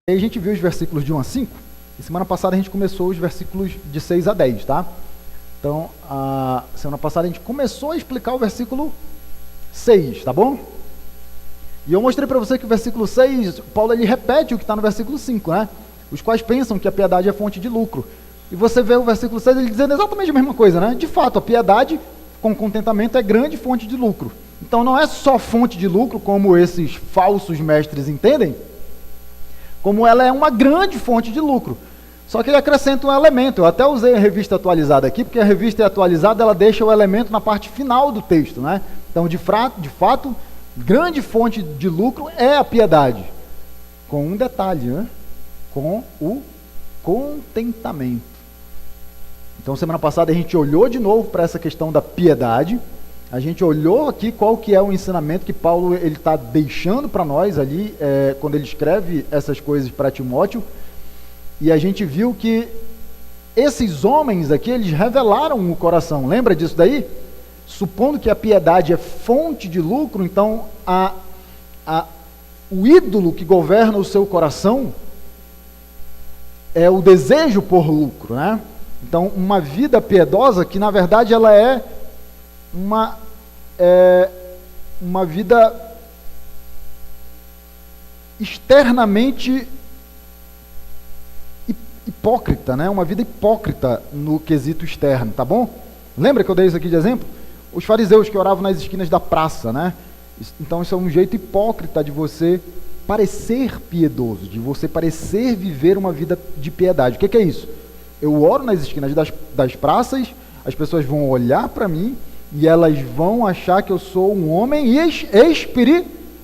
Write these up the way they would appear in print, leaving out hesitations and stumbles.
Aí a gente viu os versículos de 1 a 5, e semana passada a gente começou os versículos de 6 a 10, tá? Então, a semana passada a gente começou a explicar o versículo 6, tá bom? E eu mostrei para você que o versículo 6, Paulo ele repete o que está no versículo 5, né? Os quais pensam que a piedade é fonte de lucro. E você vê o versículo 6 ele dizendo exatamente a mesma coisa, né? De fato, a piedade com contentamento é grande fonte de lucro. Então não é só fonte de lucro, como esses falsos mestres entendem, como ela é uma grande fonte de lucro. Só que ele acrescenta um elemento. Eu até usei a revista atualizada aqui, porque a revista é atualizada, ela deixa o elemento na parte final do texto, né? Então, de fato, grande fonte de lucro é a piedade. Com um detalhe, né? Com o contentamento. Então, semana passada a gente olhou de novo para essa questão da piedade. A gente olhou aqui qual que é o ensinamento que Paulo ele está deixando para nós ali, quando ele escreve essas coisas para Timóteo, e a gente viu que esses homens aqui, eles revelaram o coração, lembra disso daí? Supondo que a piedade é fonte de lucro, então o ídolo que governa o seu coração é o desejo por lucro, né? Então, uma vida piedosa que, na verdade, ela é uma vida externamente hipócrita, né? Uma vida hipócrita no quesito externo, tá bom? Lembra que eu dei isso aqui de exemplo? Os fariseus que oravam nas esquinas da praça, né? Então isso é um jeito hipócrita de você parecer piedoso, de você parecer viver uma vida de piedade. O que é isso? Eu oro nas esquinas das praças, as pessoas vão olhar para mim e elas vão achar que eu sou um homem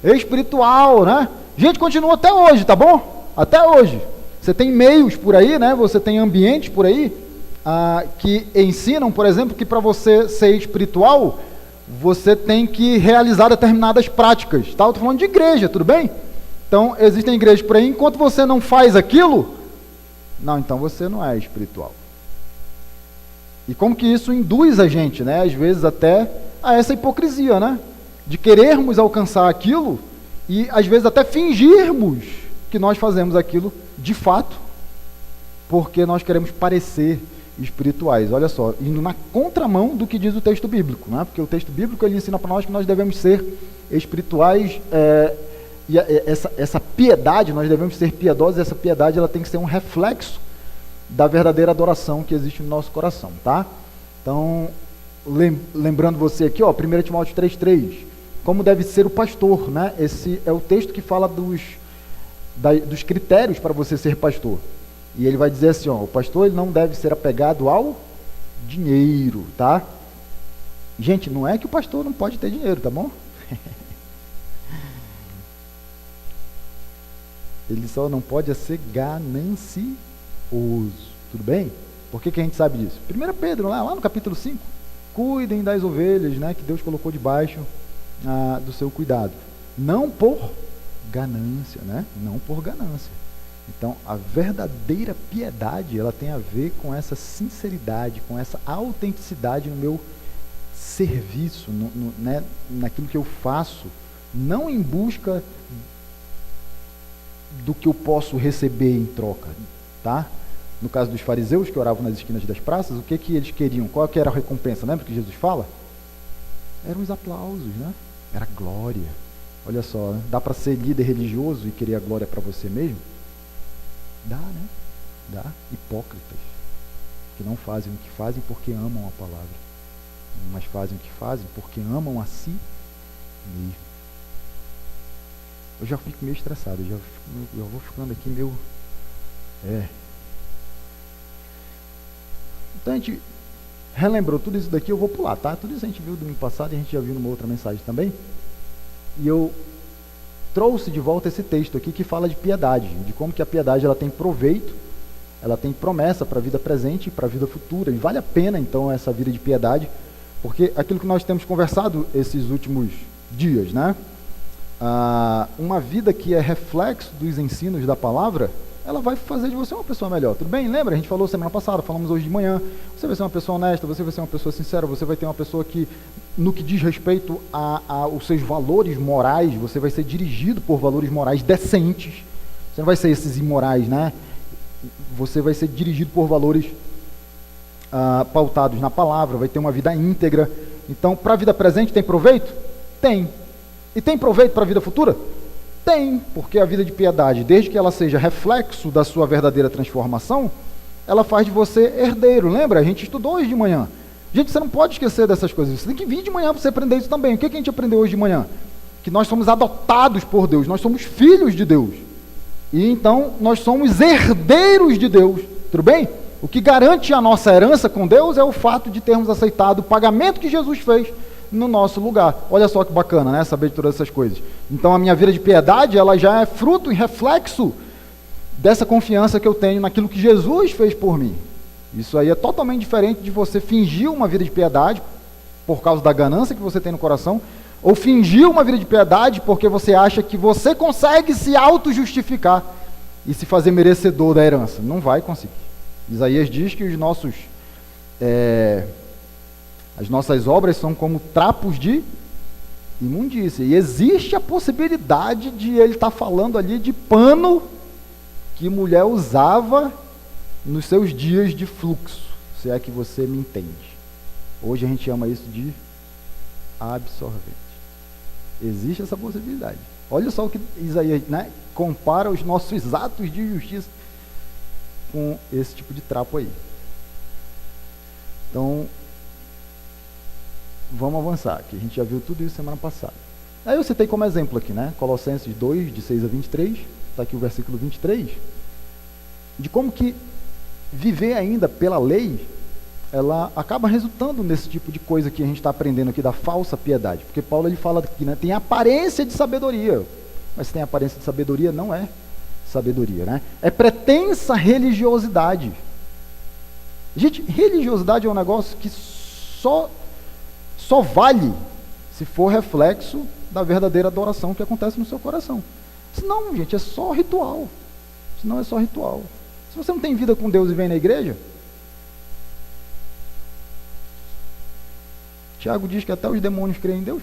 espiritual, né? Gente, continua até hoje, tá bom? Até hoje. Você tem meios por aí, né? Você tem ambientes por aí que ensinam, por exemplo, que para você ser espiritual, você tem que realizar determinadas práticas, tá? Eu estou falando de igreja, tudo bem? Então, existem igrejas por aí, enquanto você não faz aquilo, não, então você não é espiritual. E como que isso induz a gente, né? Às vezes até a essa hipocrisia, né? De querermos alcançar aquilo e às vezes até fingirmos que nós fazemos aquilo de fato, porque nós queremos parecer espirituais. Olha só, indo na contramão do que diz o texto bíblico, né? Porque o texto bíblico ele ensina para nós que nós devemos ser espirituais, e essa piedade, nós devemos ser piedosos, e essa piedade ela tem que ser um reflexo da verdadeira adoração que existe no nosso coração, tá? Então, lembrando você aqui, ó, 1 Timóteo 3,3, como deve ser o pastor, né? Esse é o texto que fala dos critérios para você ser pastor. E ele vai dizer assim, ó, o pastor ele não deve ser apegado ao dinheiro, tá? Gente, não é que o pastor não pode ter dinheiro, tá bom? Ele só não pode ser ganancioso, tudo bem? Por que a gente sabe disso? 1 Pedro, lá no capítulo 5, cuidem das ovelhas, né, que Deus colocou debaixo do seu cuidado. Não por ganância, né? Não por ganância. Então, a verdadeira piedade, ela tem a ver com essa sinceridade, com essa autenticidade no meu serviço, né, naquilo que eu faço, não em busca do que eu posso receber em troca, tá? No caso dos fariseus que oravam nas esquinas das praças, o que eles queriam? Qual que era a recompensa? Lembra que Jesus fala? Eram os aplausos, né? Era a glória. Olha só, né? Dá para ser líder religioso e querer a glória para você mesmo? Dá, né? Dá. Hipócritas, que não fazem o que fazem porque amam a palavra, mas fazem o que fazem porque amam a si mesmo. Eu já fico meio estressado, eu vou ficando aqui meio... Então a gente relembrou tudo isso daqui, eu vou pular, tá? Tudo isso a gente viu domingo passado e a gente já viu numa outra mensagem também. E eu trouxe de volta esse texto aqui que fala de piedade, de como que a piedade ela tem proveito, ela tem promessa para a vida presente e para a vida futura. E vale a pena, então, essa vida de piedade, porque aquilo que nós temos conversado esses últimos dias, né? Uma vida que é reflexo dos ensinos da palavra, ela vai fazer de você uma pessoa melhor, tudo bem? Lembra? A gente falou semana passada, falamos hoje de manhã, você vai ser uma pessoa honesta, você vai ser uma pessoa sincera, você vai ter uma pessoa que, no que diz respeito aos seus valores morais, você vai ser dirigido por valores morais decentes, Você não vai ser esses imorais, né? Você vai ser dirigido por valores pautados na palavra, vai ter uma vida íntegra. Então, para a vida presente tem proveito? Tem. E tem proveito para a vida futura? Tem, porque a vida de piedade, desde que ela seja reflexo da sua verdadeira transformação, ela faz de você herdeiro. Lembra? A gente estudou hoje de manhã. Gente, você não pode esquecer dessas coisas. Você tem que vir de manhã para você aprender isso também. O que a gente aprendeu hoje de manhã? Que nós somos adotados por Deus, nós somos filhos de Deus. E então nós somos herdeiros de Deus. Tudo bem? O que garante a nossa herança com Deus é o fato de termos aceitado o pagamento que Jesus fez no nosso lugar. Olha só que bacana, né? Saber de todas essas coisas. Então a minha vida de piedade, ela já é fruto e reflexo dessa confiança que eu tenho naquilo que Jesus fez por mim. Isso aí é totalmente diferente de você fingir uma vida de piedade por causa da ganância que você tem no coração, ou fingir uma vida de piedade porque você acha que você consegue se auto-justificar e se fazer merecedor da herança. Não vai conseguir. Isaías diz que as nossas obras são como trapos de imundícia. E existe a possibilidade de ele estar falando ali de pano que mulher usava nos seus dias de fluxo, se é que você me entende. Hoje a gente chama isso de absorvente. Existe essa possibilidade. Olha só o que Isaías, né, compara os nossos atos de justiça com esse tipo de trapo aí. Então, vamos avançar, que a gente já viu tudo isso semana passada. Aí eu citei como exemplo aqui, né, Colossenses 2, de 6 a 23, está aqui o versículo 23, de como que viver ainda pela lei, ela acaba resultando nesse tipo de coisa que a gente está aprendendo aqui da falsa piedade. Porque Paulo ele fala aqui, né, tem aparência de sabedoria, mas se tem aparência de sabedoria, não é sabedoria, né? É pretensa religiosidade. Gente, religiosidade é um negócio que só vale se for reflexo da verdadeira adoração que acontece no seu coração. Senão, gente, é só ritual. Senão é só ritual. Se você não tem vida com Deus e vem na igreja, Tiago diz que até os demônios creem em Deus.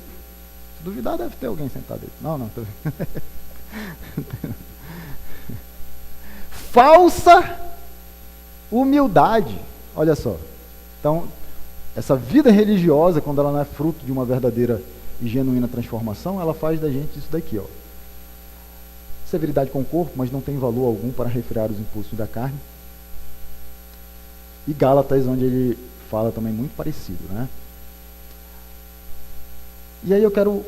Se duvidar, deve ter alguém sentado aí. Não. Falsa humildade. Olha só. Então, essa vida religiosa, quando ela não é fruto de uma verdadeira e genuína transformação, ela faz da gente isso daqui, ó. Severidade com o corpo, mas não tem valor algum para refrear os impulsos da carne. E Gálatas, onde ele fala também muito parecido, né? E aí eu quero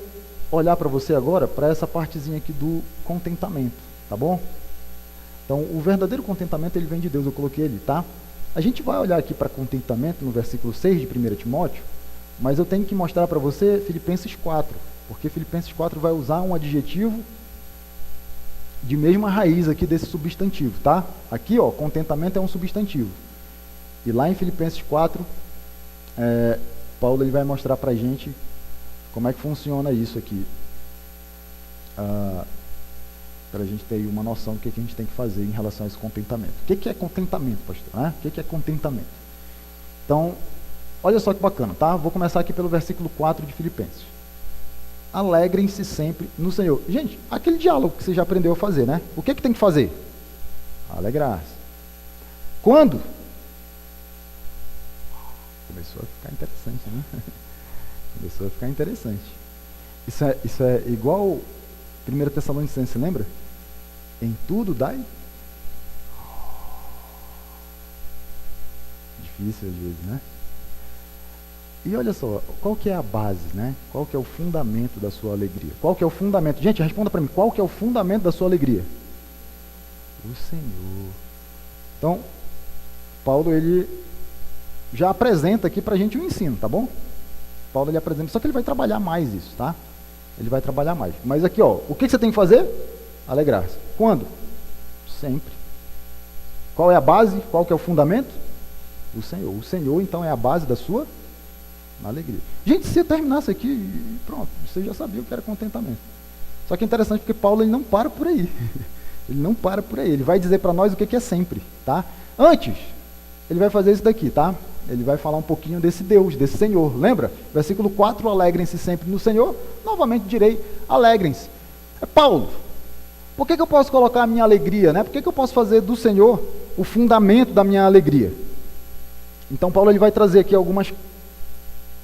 olhar para você agora, para essa partezinha aqui do contentamento, tá bom? Então, o verdadeiro contentamento, ele vem de Deus, eu coloquei ele, tá? A gente vai olhar aqui para contentamento no versículo 6 de 1 Timóteo, mas eu tenho que mostrar para você Filipenses 4, porque Filipenses 4 vai usar um adjetivo de mesma raiz aqui desse substantivo, tá? Aqui, ó, contentamento é um substantivo. E lá em Filipenses 4, Paulo ele vai mostrar para a gente como é que funciona isso aqui. Para a gente ter uma noção do que a gente tem que fazer em relação a esse contentamento. O que é contentamento, pastor? Né? O que é contentamento? Então, olha só que bacana, tá? Vou começar aqui pelo versículo 4 de Filipenses. Alegrem-se sempre no Senhor. Gente, aquele diálogo que você já aprendeu a fazer, né? O que tem que fazer? Alegrar-se. Quando? Começou a ficar interessante, né? Começou a ficar interessante. Isso é igual 1 Tessalonicenses, lembra? Em tudo dai. Difícil às vezes, né? E olha só, qual que é a base, né? Qual que é o fundamento da sua alegria? Qual que é o fundamento? Gente, responda para mim, qual que é o fundamento da sua alegria? O Senhor. Então, Paulo, ele já apresenta aqui para a gente o ensino, tá bom? Paulo, ele apresenta, só que ele vai trabalhar mais isso, tá? Ele vai trabalhar mais. Mas aqui, ó, o que você tem que fazer? Alegrar-se. Quando? Sempre. Qual é a base? Qual que é o fundamento? O Senhor. O Senhor, então, é a base da sua alegria. Gente, se eu terminasse aqui, pronto, você já sabia o que era contentamento. Só que é interessante porque Paulo, ele não para por aí. Ele não para por aí. Ele vai dizer para nós o que é sempre, tá? Antes, ele vai fazer isso daqui, tá? Ele vai falar um pouquinho desse Deus, desse Senhor. Lembra? Versículo 4, alegrem-se sempre no Senhor. Novamente direi, alegrem-se. É Paulo. Por que eu posso colocar a minha alegria, né? Por que eu posso fazer do Senhor o fundamento da minha alegria? Então Paulo ele vai trazer aqui algumas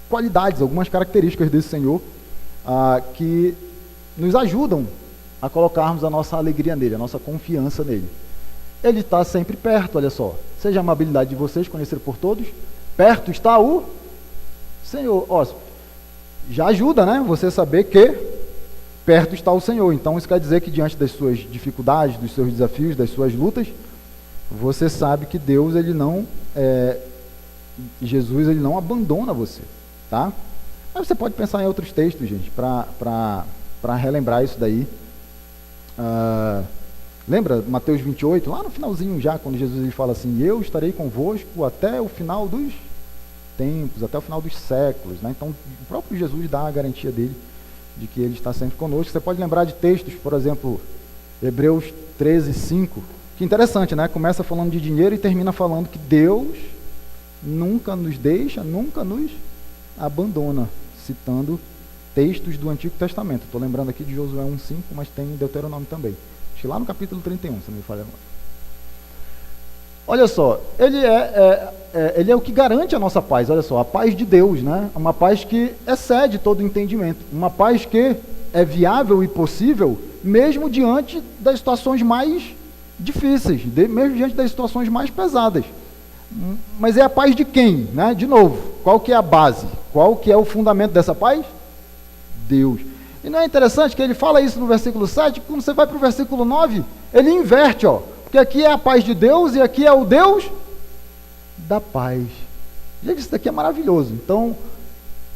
qualidades, algumas características desse Senhor que nos ajudam a colocarmos a nossa alegria nele, a nossa confiança nele. Ele está sempre perto, olha só. Seja a amabilidade de vocês, conhecer por todos. Perto está o Senhor. Ó, já ajuda, né? Você saber que perto está o Senhor. Então isso quer dizer que diante das suas dificuldades, dos seus desafios, das suas lutas, você sabe que Deus, ele não, Jesus, ele não abandona você, tá? Mas você pode pensar em outros textos, gente, para relembrar isso daí. Lembra Mateus 28, lá no finalzinho já, quando Jesus ele fala assim, eu estarei convosco até o final dos tempos, até o final dos séculos, né? Então o próprio Jesus dá a garantia dele de que ele está sempre conosco. Você pode lembrar de textos, por exemplo, Hebreus 13, 5, que interessante, né? Começa falando de dinheiro e termina falando que Deus nunca nos deixa, nunca nos abandona, citando textos do Antigo Testamento. Estou lembrando aqui de Josué 1,5, mas tem em Deuteronômio também. Acho que lá no capítulo 31, se não me falha. Olha só, ele é o que garante a nossa paz, olha só, a paz de Deus, né? Uma paz que excede todo entendimento, uma paz que é viável e possível, mesmo diante das situações mais difíceis, mesmo diante das situações mais pesadas. Mas é a paz de quem, né? De novo, qual que é a base? Qual que é o fundamento dessa paz? Deus. E não é interessante que ele fala isso no versículo 7, quando você vai para o versículo 9, ele inverte, ó. Porque aqui é a paz de Deus e aqui é o Deus da paz. Gente, isso daqui é maravilhoso. Então,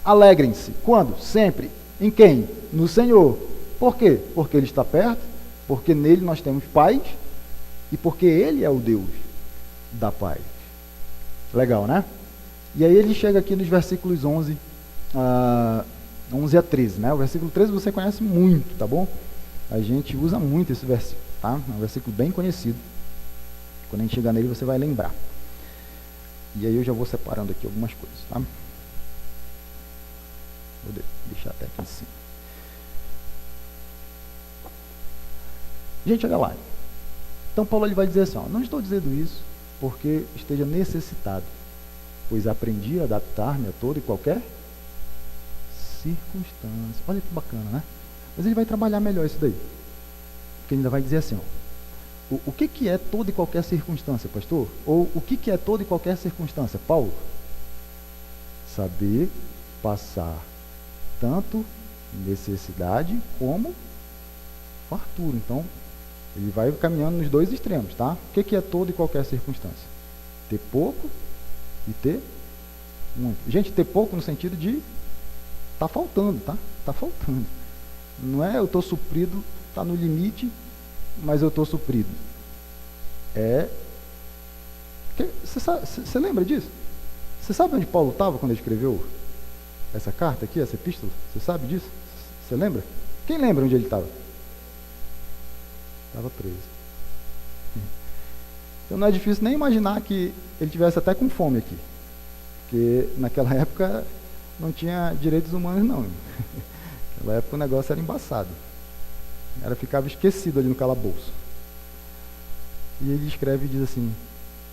alegrem-se. Quando? Sempre. Em quem? No Senhor. Por quê? Porque Ele está perto, porque nele nós temos paz e porque Ele é o Deus da paz. Legal, né? E aí ele chega aqui nos versículos 11 a 13, né? O versículo 13 você conhece muito, tá bom? A gente usa muito esse versículo, tá? É um versículo bem conhecido. Quando a gente chegar nele, você vai lembrar. E aí eu já vou separando aqui algumas coisas, tá? Vou deixar até aqui em cima. Gente, olha lá. Então Paulo ele vai dizer assim, ó, não estou dizendo isso porque esteja necessitado, pois aprendi a adaptar-me a toda e qualquer circunstância. Olha que bacana, né? Mas ele vai trabalhar melhor isso daí. Porque ele ainda vai dizer assim, ó, o que é toda e qualquer circunstância, pastor? Ou o que é toda e qualquer circunstância, Paulo? Saber passar tanto necessidade como fartura. Então, ele vai caminhando nos dois extremos, tá? O que é toda e qualquer circunstância? Ter pouco e ter muito. Gente, ter pouco no sentido de tá faltando, tá? Tá faltando. Não é eu estou suprido, tá no limite, mas eu estou suprido. Você lembra disso? Você sabe onde Paulo estava quando ele escreveu essa carta aqui, essa epístola? Você sabe disso? Você lembra? Quem lembra onde ele estava? Estava preso. Então não é difícil nem imaginar que ele tivesse até com fome aqui. Porque naquela época não tinha direitos humanos, não. Naquela época o negócio era embaçado. O cara ficava esquecido ali no calabouço. E ele escreve e diz assim,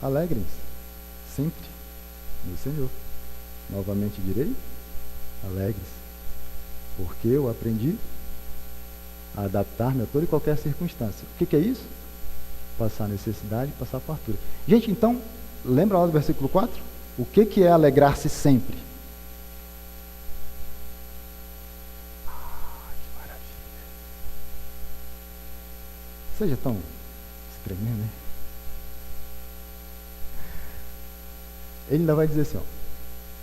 alegrem-se sempre no Senhor. Novamente direi, alegre-se, porque eu aprendi a adaptar-me a toda e qualquer circunstância. O que é isso? Passar necessidade, passar fartura. Gente, então, lembra lá do versículo 4? O que é alegrar-se sempre? Que maravilha. Seja tão tremendo, né? Ele ainda vai dizer assim, ó.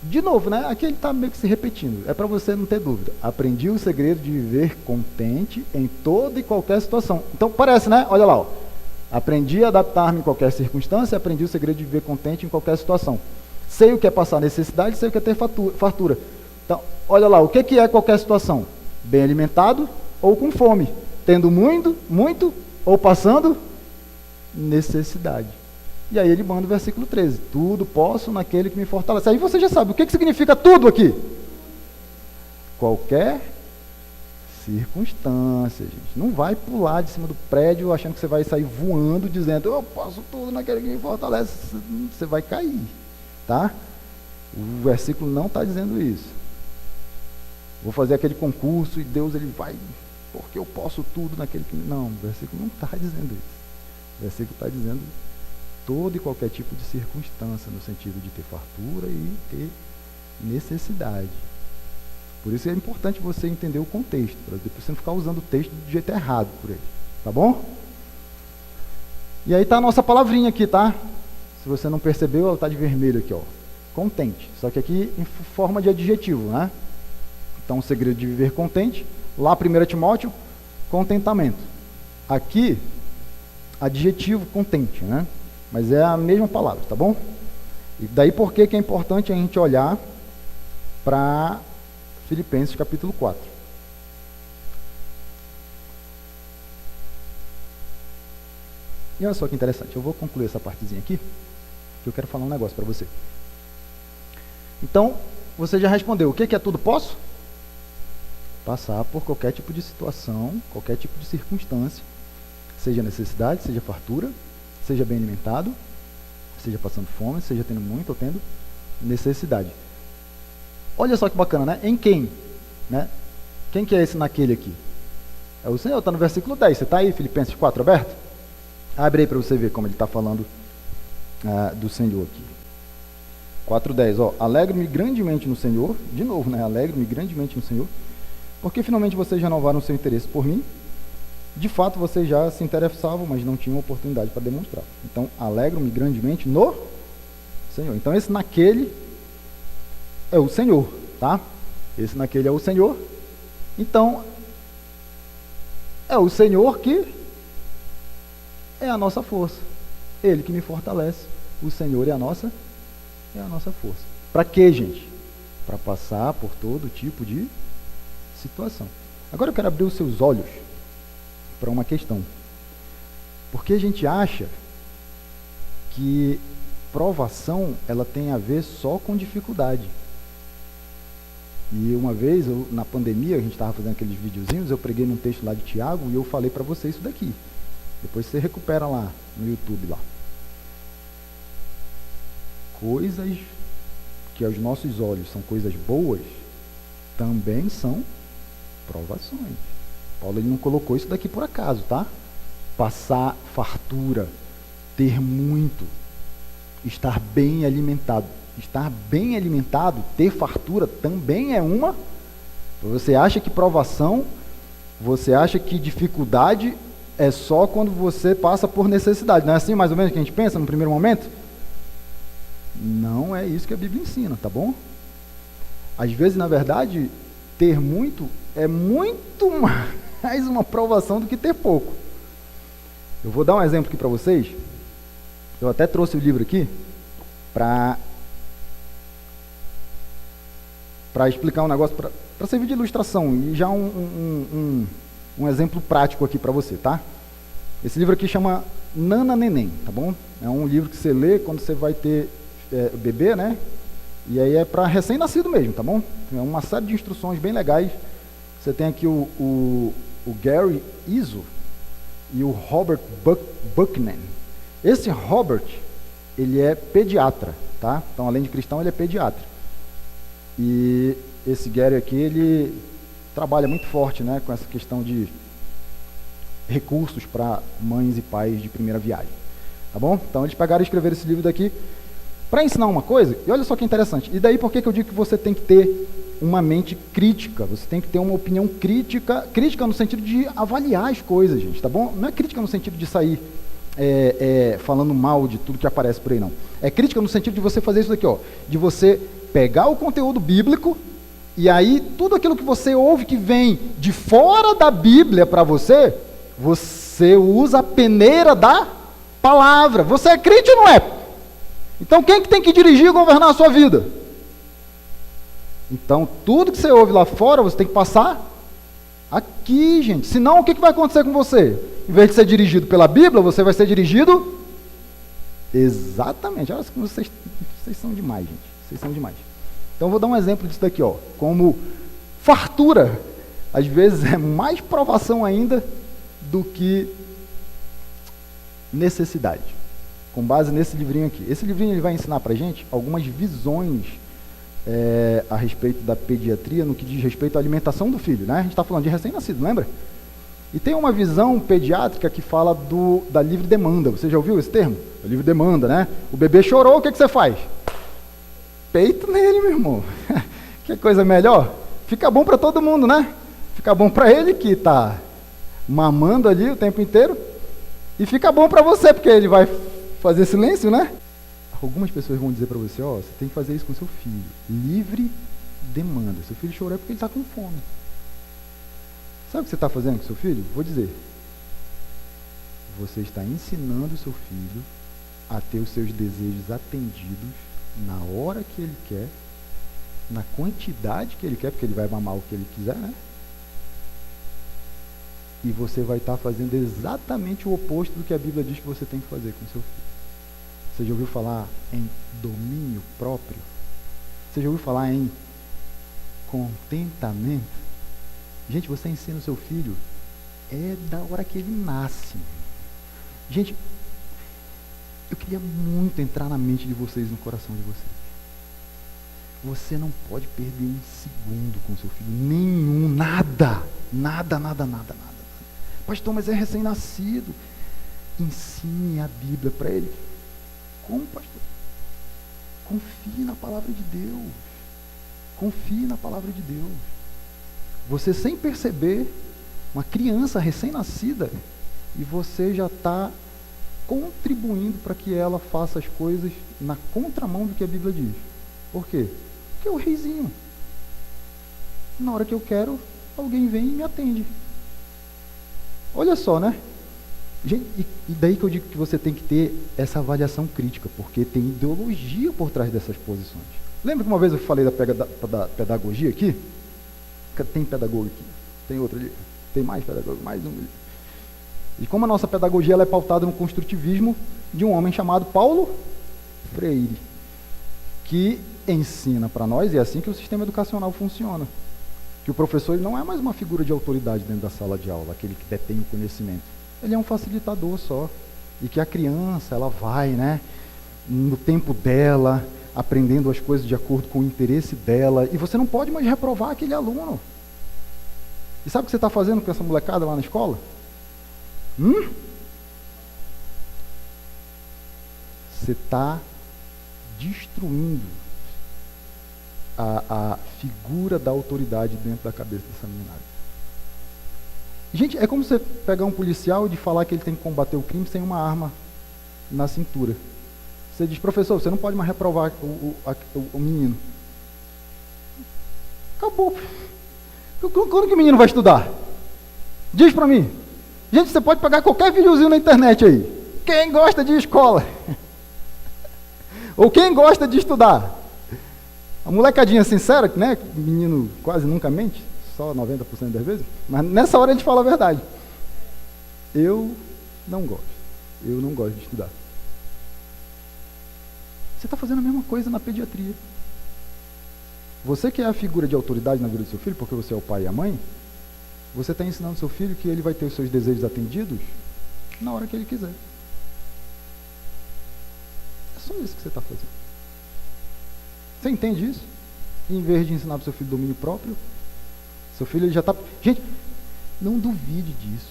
De novo, né? Aqui ele está meio que se repetindo. É para você não ter dúvida. Aprendi o segredo de viver contente em toda e qualquer situação. Então, parece, né? Olha lá, ó. Aprendi a adaptar-me em qualquer circunstância, aprendi o segredo de viver contente em qualquer situação. Sei o que é passar necessidade, sei o que é ter fartura. Então, olha lá, o que é qualquer situação? Bem alimentado ou com fome? Tendo muito ou passando necessidade. E aí ele manda o versículo 13. Tudo posso naquele que me fortalece. Aí você já sabe, o que significa tudo aqui? Qualquer Circunstância, gente. Não vai pular de cima do prédio achando que você vai sair voando, dizendo, eu posso tudo naquele que me fortalece. Você vai cair, tá? O versículo não está dizendo isso. Vou fazer aquele concurso e Deus ele vai, porque eu posso tudo naquele que... Não, o versículo não está dizendo isso. O versículo está dizendo todo e qualquer tipo de circunstância, no sentido de ter fartura e ter necessidade. Por isso é importante você entender o contexto, para depois você não ficar usando o texto do jeito errado por aí, tá bom? E aí está a nossa palavrinha aqui, tá? Se você não percebeu, ela está de vermelho aqui, ó. Contente, só que aqui em forma de adjetivo, né? Então, o segredo de viver contente, lá 1 Timóteo, contentamento. Aqui, adjetivo contente, né? Mas é a mesma palavra, tá bom? E daí por que é importante a gente olhar para Filipenses capítulo 4. E olha só que interessante, eu vou concluir essa partezinha aqui, que eu quero falar um negócio para você. Então, você já respondeu, o que é tudo posso? Passar por qualquer tipo de situação, qualquer tipo de circunstância, seja necessidade, seja fartura, seja bem alimentado, seja passando fome, seja tendo muito ou tendo necessidade. Olha só que bacana, né? Em quem? Né? Quem que é esse naquele aqui? É o Senhor, está no versículo 10. Você está aí, Filipenses 4, aberto? Abre aí para você ver como ele está falando do Senhor aqui. 4:10, ó. Alegro-me grandemente no Senhor. De novo, né? Alegro-me grandemente no Senhor. Porque finalmente vocês renovaram o seu interesse por mim. De fato, vocês já se interessavam, mas não tinham oportunidade para demonstrar. Então, alegro-me grandemente no Senhor. Então, esse naquele é o Senhor, tá? Esse naquele é o Senhor. Então, é o Senhor que é a nossa força. Ele que me fortalece. O Senhor é a nossa força. Para quê, gente? Para passar por todo tipo de situação. Agora eu quero abrir os seus olhos para uma questão. Porque a gente acha que provação ela tem a ver só com dificuldade. E uma vez, na pandemia, a gente estava fazendo aqueles videozinhos, eu preguei num texto lá de Tiago e eu falei para você isso daqui. Depois você recupera lá no YouTube lá. Coisas que aos nossos olhos são coisas boas, também são provações. Paulo ele não colocou isso daqui por acaso, tá? Passar fartura, ter muito, estar bem alimentado. Estar bem alimentado, ter fartura, também é uma. Você acha que provação, você acha que dificuldade é só quando você passa por necessidade. Não é assim mais ou menos que a gente pensa no primeiro momento? Não é isso que a Bíblia ensina, tá bom? Às vezes, na verdade, ter muito é muito mais uma provação do que ter pouco. Eu vou dar um exemplo aqui para vocês. Eu até trouxe o livro aqui para explicar um negócio, para servir de ilustração, e já um exemplo prático aqui para você, tá? Esse livro aqui chama Nana Neném, tá bom? É um livro que você lê quando você vai ter bebê, né? E aí é para recém-nascido mesmo, tá bom? É uma série de instruções bem legais. Você tem aqui o Gary Izzo e o Robert Buchanan. Esse Robert, ele é pediatra, tá? Então, além de cristão, ele é pediatra. E esse Gary aqui, ele trabalha muito forte, né, com essa questão de recursos para mães e pais de primeira viagem, tá bom? Então eles pegaram e escreveram esse livro daqui para ensinar uma coisa, e olha só que interessante. E daí por que eu digo que você tem que ter uma mente crítica, você tem que ter uma opinião crítica no sentido de avaliar as coisas, gente, tá bom? Não é crítica no sentido de sair falando mal de tudo que aparece por aí, não. É crítica no sentido de você fazer isso daqui, ó, de você pegar o conteúdo bíblico e aí tudo aquilo que você ouve que vem de fora da Bíblia para você, você usa a peneira da palavra. Você é crente ou não é? Então quem que tem que dirigir e governar a sua vida? Então tudo que você ouve lá fora, você tem que passar aqui, gente. Senão o que vai acontecer com você? Em vez de ser dirigido pela Bíblia, você vai ser dirigido... Exatamente. Olha, vocês são demais, gente. Vocês são demais. Então, eu vou dar um exemplo disso daqui, ó. Como fartura às vezes é mais provação ainda do que necessidade. Com base nesse livrinho aqui. Esse livrinho ele vai ensinar pra gente algumas visões a respeito da pediatria no que diz respeito à alimentação do filho, né? A gente está falando de recém-nascido, lembra? E tem uma visão pediátrica que fala da livre demanda. Você já ouviu esse termo? A livre demanda, né? O bebê chorou, o que você faz? Peito nele, meu irmão. Que coisa melhor? Fica bom para todo mundo, né? Fica bom para ele que está mamando ali o tempo inteiro. E fica bom para você, porque ele vai fazer silêncio, né? Algumas pessoas vão dizer para você, você tem que fazer isso com seu filho. Livre demanda. Seu filho chorou é porque ele está com fome. Sabe o que você está fazendo com seu filho? Vou dizer. Você está ensinando o seu filho a ter os seus desejos atendidos na hora que ele quer, na quantidade que ele quer, porque ele vai mamar o que ele quiser, né? E você vai estar fazendo exatamente o oposto do que a Bíblia diz que você tem que fazer com seu filho. Você já ouviu falar em domínio próprio? Você já ouviu falar em contentamento? Gente, você ensina o seu filho da hora que ele nasce. Gente, eu queria muito entrar na mente de vocês, no coração de vocês. Você não pode perder um segundo com seu filho. Nenhum, nada. Pastor, mas é recém-nascido. Ensine a Bíblia para ele. Como, pastor? Confie na palavra de Deus. Confie na palavra de Deus. Você, sem perceber, uma criança recém-nascida, e você já está contribuindo para que ela faça as coisas na contramão do que a Bíblia diz. Por quê? Porque é o reizinho. Na hora que eu quero, alguém vem e me atende. Olha só, né? Gente, e daí que eu digo que você tem que ter essa avaliação crítica, porque tem ideologia por trás dessas posições. Lembra que uma vez eu falei da pedagogia aqui? Tem pedagogo aqui, tem outro ali, tem mais pedagogo, mais um ali. E como a nossa pedagogia ela é pautada no construtivismo de um homem chamado Paulo Freire, que ensina para nós, e é assim que o sistema educacional funciona, que o professor ele não é mais uma figura de autoridade dentro da sala de aula, aquele que detém o conhecimento. Ele é um facilitador só. E que a criança, ela vai, né, no tempo dela, aprendendo as coisas de acordo com o interesse dela. E você não pode mais reprovar aquele aluno. E sabe o que você está fazendo com essa molecada lá na escola? Você está destruindo a figura da autoridade dentro da cabeça dessa meninada. Gente, é como você pegar um policial e falar que ele tem que combater o crime sem uma arma na cintura. Você diz, professor, você não pode mais reprovar o menino. Acabou. Quando que o menino vai estudar? Diz pra mim. Gente, você pode pegar qualquer videozinho na internet aí. Quem gosta de escola? Ou quem gosta de estudar? A molecadinha sincera, né? O menino quase nunca mente. Só 90% das vezes, mas nessa hora a gente fala a verdade. Eu não gosto de estudar. Você está fazendo a mesma coisa na pediatria. Você que é a figura de autoridade na vida do seu filho, porque você é o pai e a mãe, você está ensinando seu filho que ele vai ter os seus desejos atendidos na hora que ele quiser. É só isso que você está fazendo. Você entende isso? E em vez de ensinar para o seu filho domínio próprio, seu filho ele já está... Gente, não duvide disso.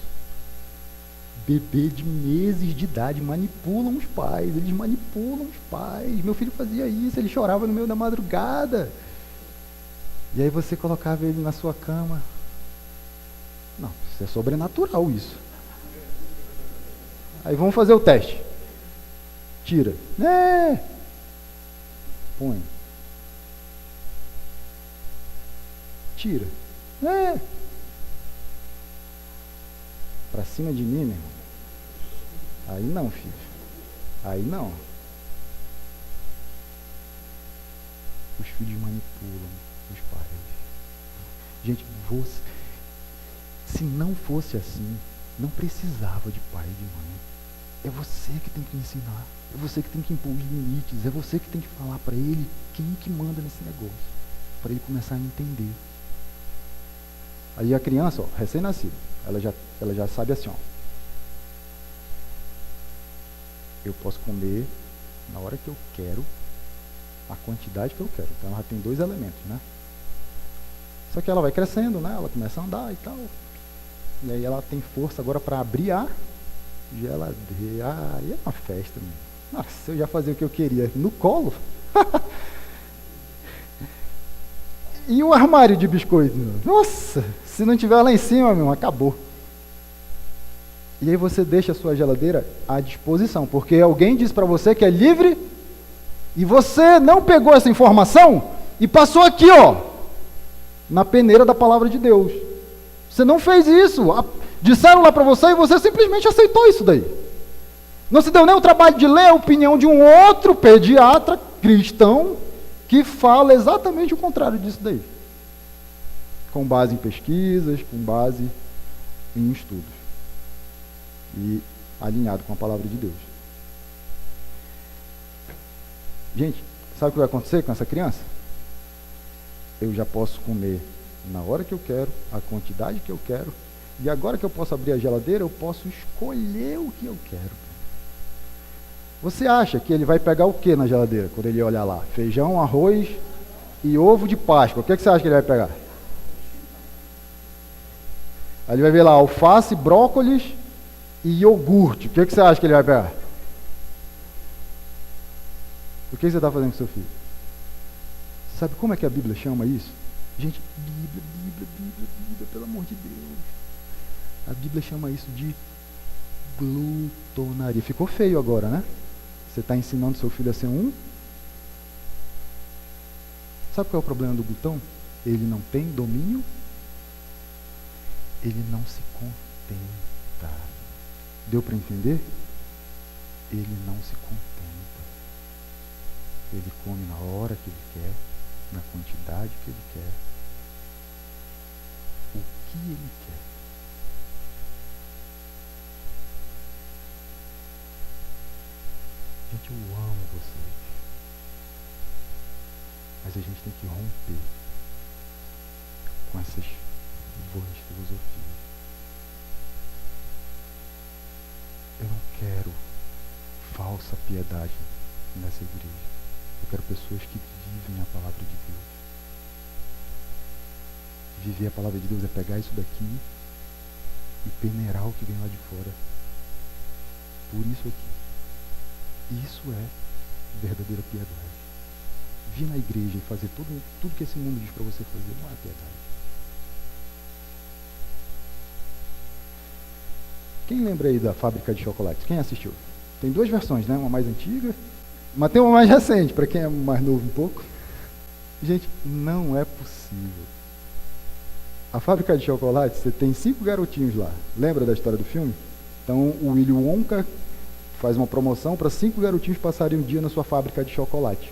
Bebê de meses de idade manipulam os pais. Eles manipulam os pais. Meu filho fazia isso, ele chorava no meio da madrugada. E aí você colocava ele na sua cama. Não, isso é sobrenatural isso. Aí vamos fazer o teste. Tira. Põe. Tira. Pra cima de mim, meu irmão. Aí não, filho. Aí não. Os filhos manipulam os pais. Gente, se não fosse assim, não precisava de pai e de mãe. É você que tem que ensinar. É você que tem que impor os limites. É você que tem que falar para ele quem que manda nesse negócio. Para ele começar a entender. Aí a criança, ó, recém-nascida, ela já sabe assim, ó. Eu posso comer na hora que eu quero, a quantidade que eu quero. Então ela já tem 2 elementos, né? Só que ela vai crescendo, né? Ela começa a andar e tal. E aí ela tem força agora para abrir a geladeira. Ah, e é uma festa, mesmo. Nossa, eu já fazia o que eu queria. No colo. E o armário de biscoito? Nossa, se não tiver lá em cima, meu, acabou. E aí você deixa a sua geladeira à disposição, porque alguém disse para você que é livre, e você não pegou essa informação e passou aqui, ó, na peneira da palavra de Deus. Você não fez isso. Disseram lá para você e você simplesmente aceitou isso daí. Não se deu nem o trabalho de ler a opinião de um outro pediatra cristão que fala exatamente o contrário disso daí. Com base em pesquisas, com base em estudos. E alinhado com a palavra de Deus. Gente, sabe o que vai acontecer com essa criança? Eu já posso comer na hora que eu quero, a quantidade que eu quero, e agora que eu posso abrir a geladeira, eu posso escolher o que eu quero. Você acha que ele vai pegar o que na geladeira, quando ele olhar lá? Feijão, arroz e ovo de Páscoa. O que você acha que ele vai pegar? Aí ele vai ver lá alface, brócolis e iogurte. O que você acha que ele vai pegar? O que você está fazendo com seu filho? Sabe como é que a Bíblia chama isso? Gente, Bíblia, pelo amor de Deus. A Bíblia chama isso de glutonaria. Ficou feio agora, né? Você está ensinando seu filho a ser um? Sabe qual é o problema do glutão? Ele não tem domínio. Ele não se contenta. Deu para entender? Ele não se contenta. Ele come na hora que ele quer, na quantidade que ele quer, o que ele quer. Gente, eu amo vocês. Mas a gente tem que romper com essas vãs filosofias. Eu não quero falsa piedade nessa igreja. Eu quero pessoas que vivem a palavra de Deus. Viver a palavra de Deus é pegar isso daqui e peneirar o que vem lá de fora. Por isso aqui. Isso é verdadeira piedade. Vir na igreja e fazer tudo que esse mundo diz para você fazer não é piedade. Quem lembra aí da Fábrica de Chocolates? Quem assistiu? Tem 2 versões, né? Uma mais antiga, mas tem uma mais recente, para quem é mais novo um pouco. Gente, não é possível. A Fábrica de Chocolates, você tem 5 garotinhos lá. Lembra da história do filme? Então, o Willy Wonka faz uma promoção para 5 garotinhos passarem um dia na sua fábrica de chocolate.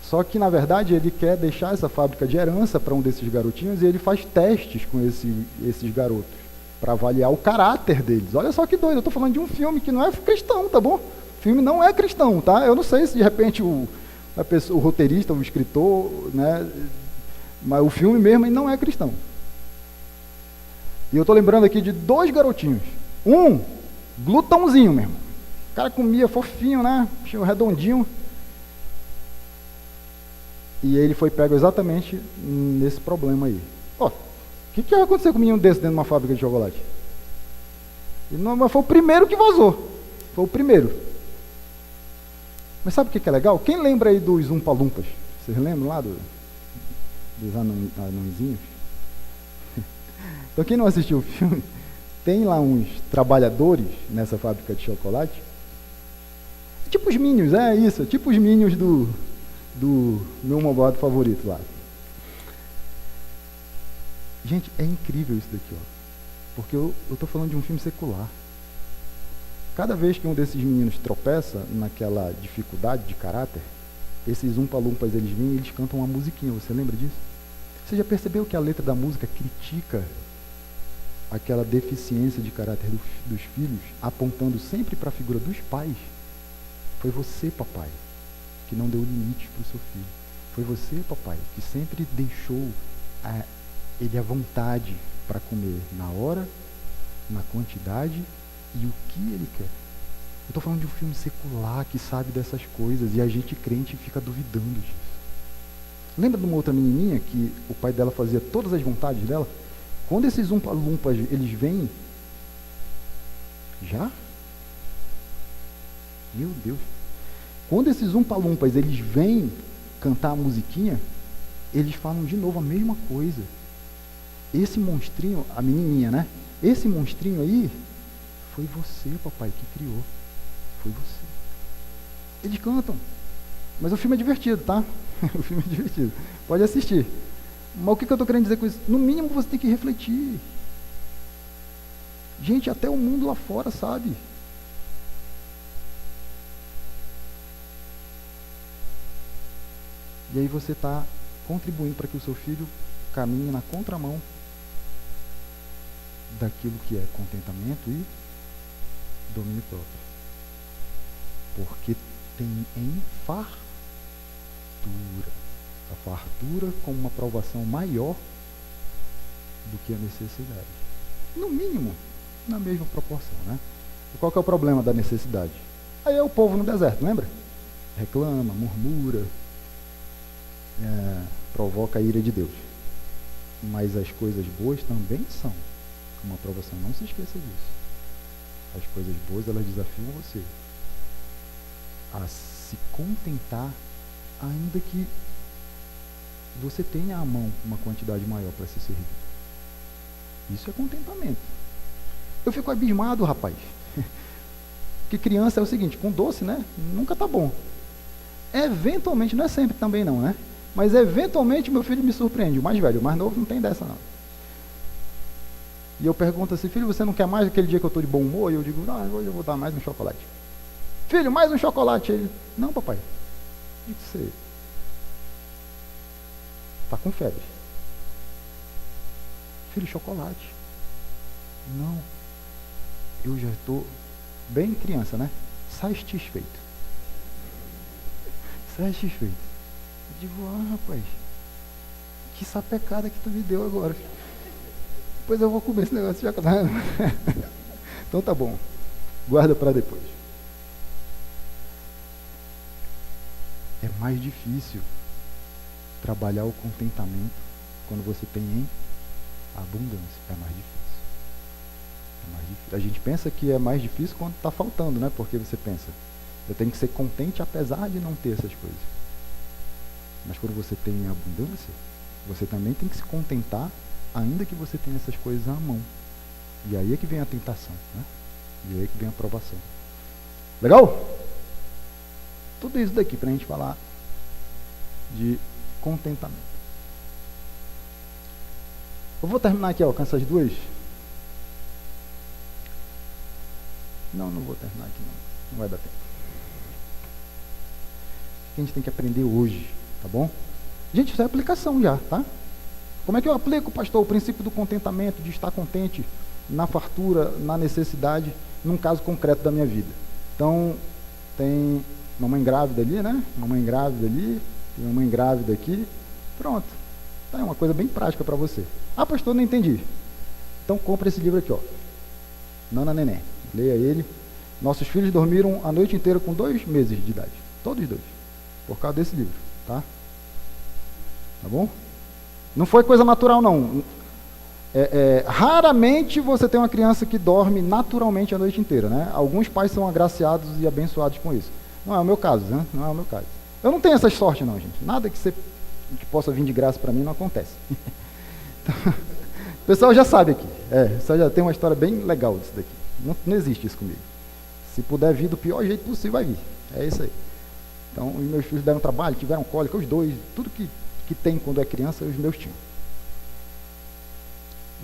Só que, na verdade, ele quer deixar essa fábrica de herança para um desses garotinhos e ele faz testes com esses garotos para avaliar o caráter deles. Olha só que doido, eu estou falando de um filme que não é cristão, tá bom? O filme não é cristão, tá? Eu não sei se, de repente, o roteirista, o escritor, né? Mas o filme mesmo não é cristão. E eu estou lembrando aqui de 2 garotinhos. Um, glutãozinho mesmo. O cara comia fofinho, né? Redondinho. E ele foi pego exatamente nesse problema aí. Ó, o que vai acontecer com um menino desse dentro de uma fábrica de chocolate? Mas foi o primeiro que vazou. Foi o primeiro. Mas sabe o que é legal? Quem lembra aí dos Umpa-Lumpas? Vocês lembram lá dos anõezinhos? Então quem não assistiu o filme, tem lá uns trabalhadores nessa fábrica de chocolate. Tipo os Minions, é isso. Tipo os Minions do meu malvado favorito lá. Gente, é incrível isso daqui, ó. Porque eu estou falando de um filme secular. Cada vez que um desses meninos tropeça naquela dificuldade de caráter, esses Umpa-Lumpas, eles vêm e eles cantam uma musiquinha. Você lembra disso? Você já percebeu que a letra da música critica aquela deficiência de caráter dos filhos, apontando sempre para a figura dos pais? Foi você, papai, que não deu limites para o seu filho. Foi você, papai, que sempre deixou ele à vontade para comer na hora, na quantidade e o que ele quer. Eu estou falando de um filme secular que sabe dessas coisas e a gente crente fica duvidando disso. Lembra de uma outra menininha que o pai dela fazia todas as vontades dela? Quando esses umpa-lumpas eles vêm, já? Meu Deus. Quando esses umpa-lumpas eles vêm cantar a musiquinha, eles falam de novo a mesma coisa. Esse monstrinho, a menininha, né? Esse monstrinho aí, foi você, papai, que criou. Foi você. Eles cantam. Mas o filme é divertido, tá? O filme é divertido. Pode assistir. Mas o que eu estou querendo dizer com isso? No mínimo você tem que refletir. Gente, até o mundo lá fora sabe. E aí você está contribuindo para que o seu filho caminhe na contramão daquilo que é contentamento e domínio próprio. Porque tem em fartura. A fartura como uma provação maior do que a necessidade. No mínimo, na mesma proporção, né? E qual que é o problema da necessidade? Aí é o povo no deserto, lembra? Reclama, murmura, provoca a ira de Deus. Mas as coisas boas também são uma provação. Não se esqueça disso. As coisas boas, elas desafiam você a se contentar, ainda que você tenha à mão uma quantidade maior para se servir. Isso é contentamento. Eu fico abismado, rapaz. Porque criança é o seguinte, com doce, né? Nunca tá bom. Eventualmente, não é sempre também não, né? Mas eventualmente meu filho me surpreende. O mais velho, o mais novo não tem dessa não. E eu pergunto assim, filho, você não quer mais aquele dia que eu estou de bom humor? E eu digo, não, hoje eu vou dar mais um chocolate. Filho, mais um chocolate. Ele, não, papai. O que você está com febre? Filho, chocolate. Não. Eu já estou bem criança, né? Satisfeito. Satisfeito. Eu digo, rapaz, que sapecada que tu me deu agora. Depois eu vou comer esse negócio de chocolate. Então tá bom. Guarda para depois. É mais difícil trabalhar o contentamento quando você tem em abundância. É mais difícil. É mais difícil. A gente pensa que é mais difícil quando está faltando, né? Porque você pensa, eu tenho que ser contente apesar de não ter essas coisas. Mas quando você tem em abundância, você também tem que se contentar, ainda que você tenha essas coisas à mão. E aí é que vem a tentação, né? E aí é que vem a provação. Legal? Tudo isso daqui para a gente falar de contentamento. Eu vou terminar aqui, ó, com essas duas. Não vou terminar aqui não. Não vai dar tempo. O que a gente tem que aprender hoje, tá bom? Gente, isso é aplicação já, tá? Como é que eu aplico, pastor, o princípio do contentamento, de estar contente na fartura, na necessidade, num caso concreto da minha vida? Então, tem mamãe grávida ali, né? Mamãe grávida ali, tem mamãe grávida aqui. Pronto. Tá, é uma coisa bem prática para você. Ah, pastor, não entendi. Então, compra esse livro aqui, ó. Nana Neném. Leia ele. Nossos filhos dormiram a noite inteira com 2 meses de idade. Todos 2. Por causa desse livro, tá? Tá bom? Não foi coisa natural, não. Raramente você tem uma criança que dorme naturalmente a noite inteira, né? Alguns pais são agraciados e abençoados com isso. Não é o meu caso, né? Não é o meu caso. Eu não tenho essa sorte, não, gente. Nada que possa vir de graça para mim não acontece. Então, o pessoal já sabe aqui. Só já tem uma história bem legal disso daqui. Não existe isso comigo. Se puder vir do pior jeito possível, vai vir. É isso aí. Então, os meus filhos deram trabalho, tiveram cólica, os 2, tudo que tem quando é criança, os meus tinham.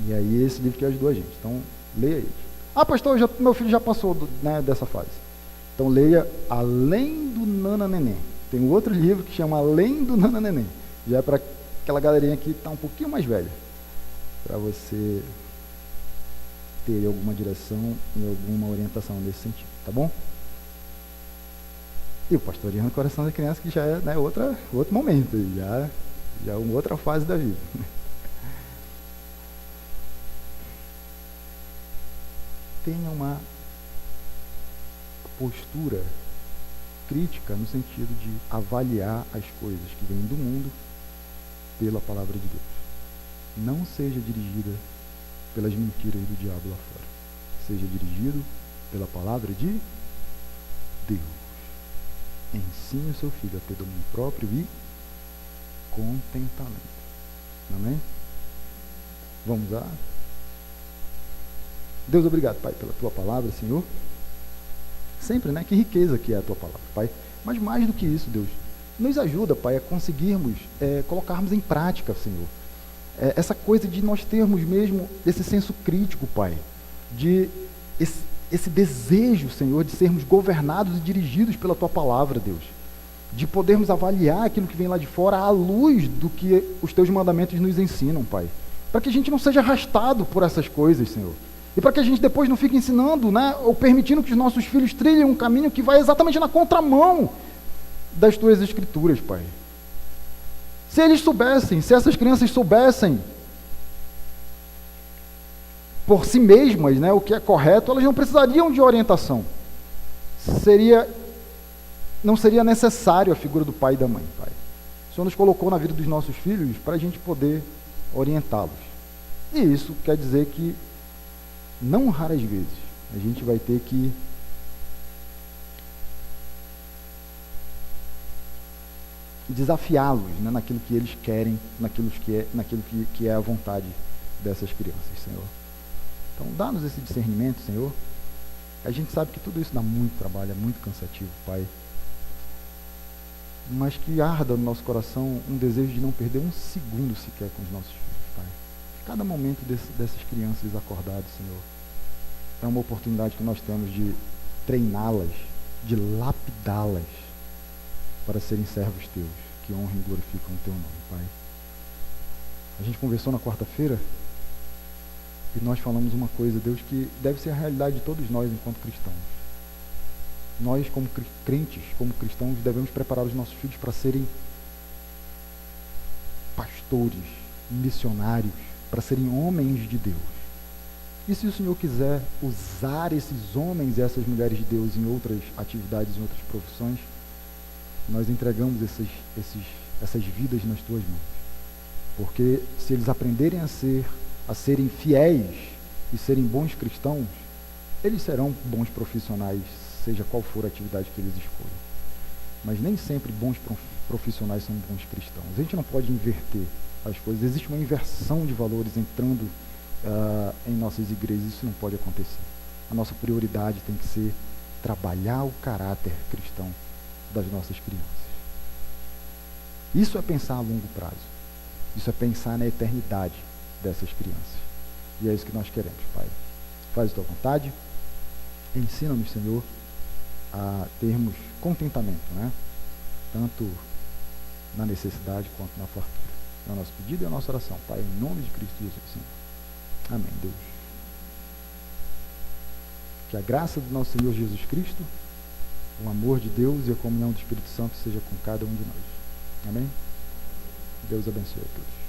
E aí esse livro que ajudou a gente. Então, leia ele. Ah, pastor, meu filho já passou dessa fase. Então, leia Além do Nana Neném. Tem um outro livro que chama Além do Nana Neném. Já é para aquela galerinha que está um pouquinho mais velha. Para você ter alguma direção e alguma orientação nesse sentido. Tá bom? E o pastoreando no coração da criança, que já é, né, outro momento. Já é uma outra fase da vida. tenha uma postura crítica no sentido de avaliar as coisas que vêm do mundo pela palavra de Deus. Não seja dirigida pelas mentiras do diabo lá fora. Seja dirigido pela palavra de Deus. Ensine o seu filho a ter domínio próprio e contentamento. Amém? Vamos lá? Deus, obrigado, Pai, pela tua palavra, Senhor. Sempre, né? Que riqueza que é a tua palavra, Pai. Mas mais do que isso, Deus, nos ajuda, Pai, a conseguirmos colocarmos em prática, Senhor. Essa coisa de nós termos mesmo esse senso crítico, Pai. De esse desejo, Senhor, de sermos governados e dirigidos pela tua palavra, Deus. De podermos avaliar aquilo que vem lá de fora à luz do que os teus mandamentos nos ensinam, Pai. Para que a gente não seja arrastado por essas coisas, Senhor. E para que a gente depois não fique ensinando, né, ou permitindo que os nossos filhos trilhem um caminho que vai exatamente na contramão das tuas escrituras, Pai. Se eles soubessem, se essas crianças soubessem por si mesmas, né, o que é correto, elas não precisariam de orientação. Não seria necessário a figura do pai e da mãe, Pai. O Senhor nos colocou na vida dos nossos filhos para a gente poder orientá-los. E isso quer dizer que, não raras vezes, a gente vai ter que desafiá-los, né, naquilo que eles querem, naquilo que é a vontade dessas crianças, Senhor. Então, dá-nos esse discernimento, Senhor. A gente sabe que tudo isso dá muito trabalho, é muito cansativo, Pai. Mas que arda no nosso coração um desejo de não perder um segundo sequer com os nossos filhos, Pai. Cada momento dessas crianças acordadas, Senhor, é uma oportunidade que nós temos de treiná-las, de lapidá-las para serem servos teus, que honram e glorificam o teu nome, Pai. A gente conversou na quarta-feira e nós falamos uma coisa, Deus, que deve ser a realidade de todos nós enquanto cristãos. Nós, como crentes, como cristãos, devemos preparar os nossos filhos para serem pastores, missionários, para serem homens de Deus. E se o Senhor quiser usar esses homens e essas mulheres de Deus em outras atividades, em outras profissões, nós entregamos essas vidas nas tuas mãos. Porque se eles aprenderem a serem fiéis e serem bons cristãos, eles serão bons profissionais, seja qual for a atividade que eles escolham. Mas nem sempre bons profissionais são bons cristãos. A gente não pode inverter as coisas. Existe uma inversão de valores entrando em nossas igrejas. Isso não pode acontecer. A nossa prioridade tem que ser trabalhar o caráter cristão das nossas crianças. Isso é pensar a longo prazo. Isso é pensar na eternidade dessas crianças. E é isso que nós queremos, Pai. Faz a tua vontade. Ensina-nos, Senhor, a termos contentamento, né? Tanto na necessidade quanto na fartura. É o nosso pedido e a nossa oração, Pai, em nome de Cristo Jesus, Senhor. Amém, Deus. Que a graça do nosso Senhor Jesus Cristo, o amor de Deus e a comunhão do Espírito Santo seja com cada um de nós. Amém? Deus abençoe a todos.